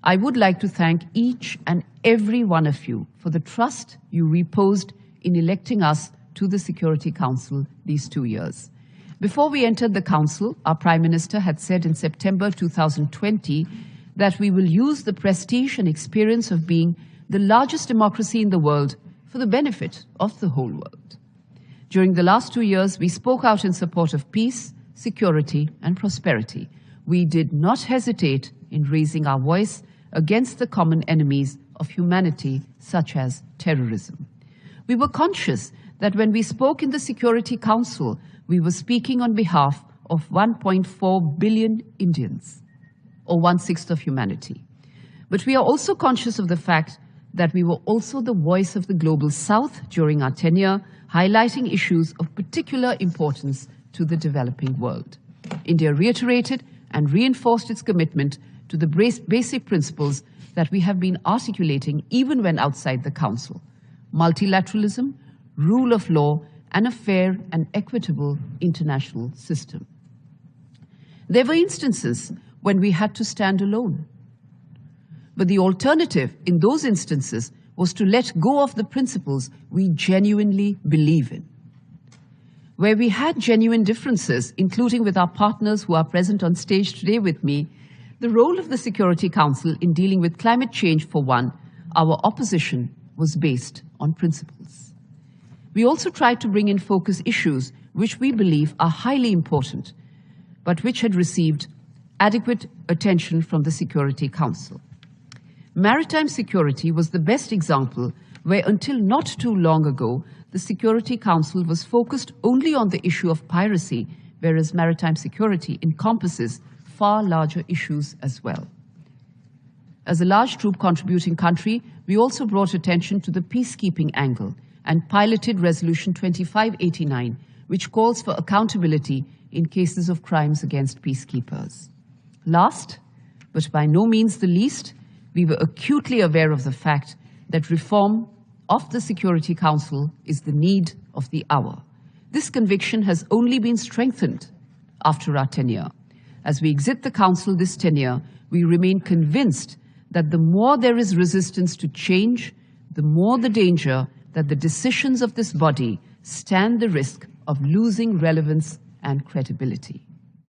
I would like to thank each and every one of you for the trust you reposed in electing us to the Security Council these 2 years. Before we entered the Council, our Prime Minister had said in September 2020 that we will use the prestige and experience of being the largest democracy in the world for the benefit of the whole world. During the last 2 years, we spoke out in support of peace, security, and prosperity. We did not hesitate in raising our voice against the common enemies of humanity, such as terrorism. We were conscious that when we spoke in the Security Council, we were speaking on behalf of 1.4 billion Indians, or 1/6 of humanity. But we are also conscious of the fact that we were also the voice of the Global South during our tenure, highlighting issues of particular importance to the developing world. India reiterated and reinforced its commitment to the basic principles that we have been articulating even when outside the Council: multilateralism, rule of law, and a fair and equitable international system. There were instances when we had to stand alone. But the alternative in those instances was to let go of the principles we genuinely believe in. Where we had genuine differences, including with our partners who are present on stage today with me, the role of the Security Council in dealing with climate change, for one, our opposition was based on principles. We also tried to bring in focus issues which we believe are highly important, but which had received adequate attention from the Security Council. Maritime security was the best example where, until not too long ago, the Security Council was focused only on the issue of piracy, whereas maritime security encompasses far larger issues as well. As a large troop contributing country, we also brought attention to the peacekeeping angle and piloted Resolution 2589, which calls for accountability in cases of crimes against peacekeepers. Last, but by no means the least, we were acutely aware of the fact that reform of the Security Council is the need of the hour. This conviction has only been strengthened after our tenure. As we exit the Council this tenure, we remain convinced that the more there is resistance to change, the more the danger that the decisions of this body stand the risk of losing relevance and credibility.